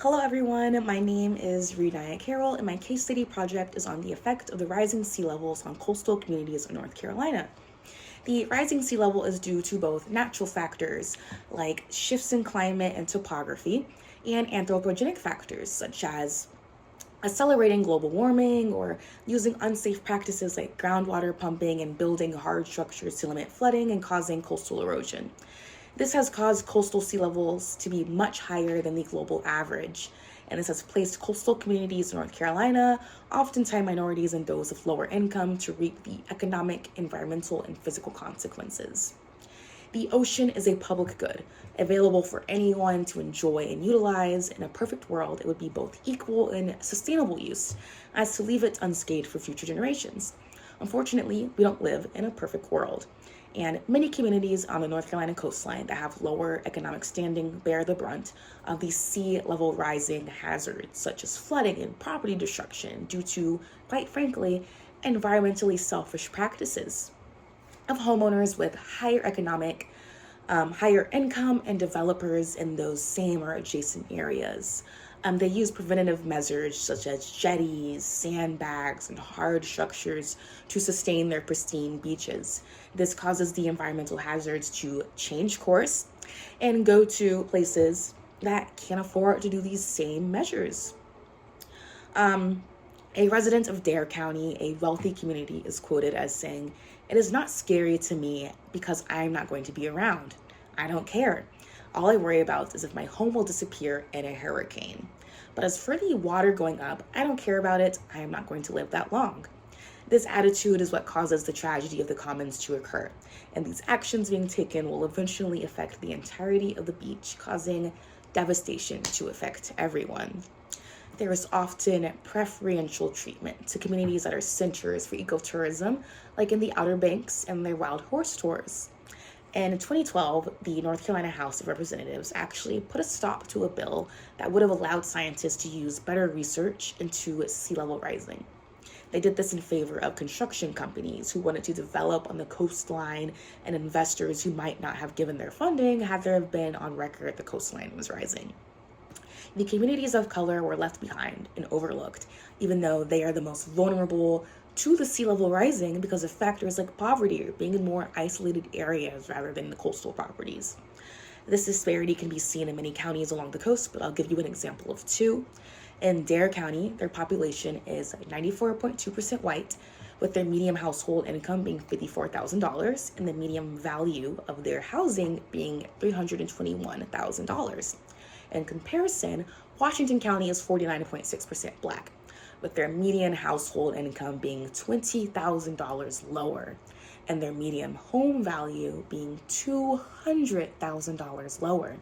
Hello everyone, my name is Renaya Carroll and my case study project is on the effect of the rising sea levels on coastal communities in North Carolina. The rising sea level is due to both natural factors like shifts in climate and topography and anthropogenic factors such as accelerating global warming or using unsafe practices like groundwater pumping and building hard structures to limit flooding and causing coastal erosion. This has caused coastal sea levels to be much higher than the global average, and this has placed coastal communities in North Carolina, oftentimes minorities and those of lower income, to reap the economic, environmental, and physical consequences. The ocean is a public good, available for anyone to enjoy and utilize. In a perfect world, it would be both equal and sustainable use, as to leave it unscathed for future generations. Unfortunately, we don't live in a perfect world, and many communities on the North Carolina coastline that have lower economic standing bear the brunt of these sea level rising hazards, such as flooding and property destruction, due to, quite frankly, environmentally selfish practices of homeowners with higher income and developers in those same or adjacent areas. They use preventative measures such as jetties, sandbags, and hard structures to sustain their pristine beaches. This causes the environmental hazards to change course and go to places that can't afford to do these same measures. A resident of Dare County, a wealthy community, is quoted as saying, "It is not scary to me because I'm not going to be around. I don't care. All I worry about is if my home will disappear in a hurricane. But as for the water going up, I don't care about it. I am not going to live that long." This attitude is what causes the tragedy of the commons to occur, and these actions being taken will eventually affect the entirety of the beach, causing devastation to affect everyone. There is often preferential treatment to communities that are centers for ecotourism, like in the Outer Banks and their wild horse tours. And in 2012, the North Carolina House of Representatives actually put a stop to a bill that would have allowed scientists to use better research into sea level rising. They did this in favor of construction companies who wanted to develop on the coastline and investors who might not have given their funding had there been on record the coastline was rising. The communities of color were left behind and overlooked, even though they are the most vulnerable to the sea level rising because of factors like poverty or being in more isolated areas rather than the coastal properties. This disparity can be seen in many counties along the coast, but I'll give you an example of two. In Dare County, their population is 94.2% white, with their median household income being $54,000 and the median value of their housing being $321,000. In comparison, Washington County is 49.6% Black, with their median household income being $20,000 lower and their median home value being $200,000 lower.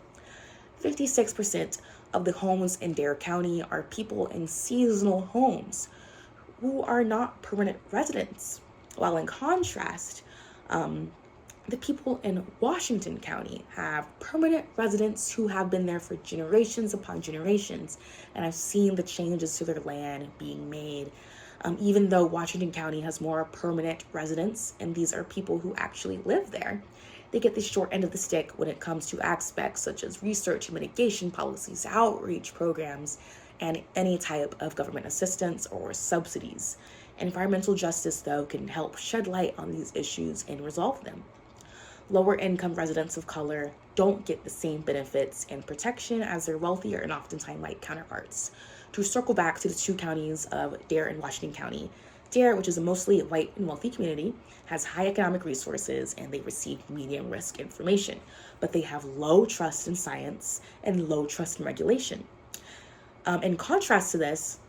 56% of the homes in Dare County are people in seasonal homes who are not permanent residents, while in contrast, the people in Washington County have permanent residents who have been there for generations upon generations and have seen the changes to their land being made. Even though Washington County has more permanent residents, and these are people who actually live there, they get the short end of the stick when it comes to aspects such as research and mitigation policies, outreach programs, and any type of government assistance or subsidies. Environmental justice, though, can help shed light on these issues and resolve them. Lower income residents of color don't get the same benefits and protection as their wealthier and oftentimes white counterparts. To circle back to the two counties of Dare and Washington County, Dare, which is a mostly white and wealthy community, has high economic resources and they receive medium risk information, but they have low trust in science and low trust in regulation. In contrast to this,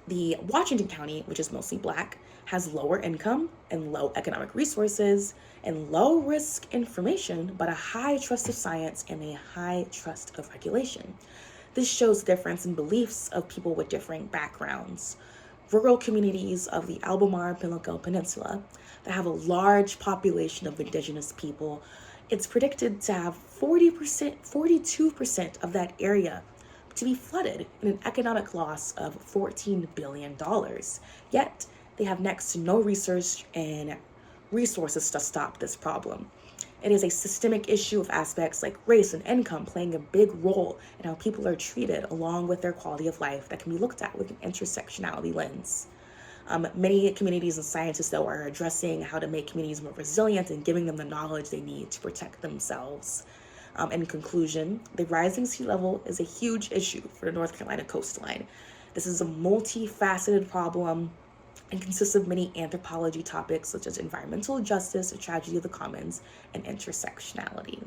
the Washington County, which is mostly Black, has lower income and low economic resources and low risk information, but a high trust of science and a high trust of regulation. This shows the difference in beliefs of people with differing backgrounds. Rural communities of the Albemarle Pimlico Peninsula that have a large population of indigenous people, it's predicted to have 42% of that area to be flooded in an economic loss of $14 billion. Yet, they have next to no research and resources to stop this problem. It is a systemic issue with aspects like race and income playing a big role in how people are treated, along with their quality of life, that can be looked at with an intersectionality lens. Many communities and scientists, though, are addressing how to make communities more resilient and giving them the knowledge they need to protect themselves. In conclusion, the rising sea level is a huge issue for the North Carolina coastline. This is a multifaceted problem and consists of many anthropology topics such as environmental justice, the tragedy of the commons, and intersectionality.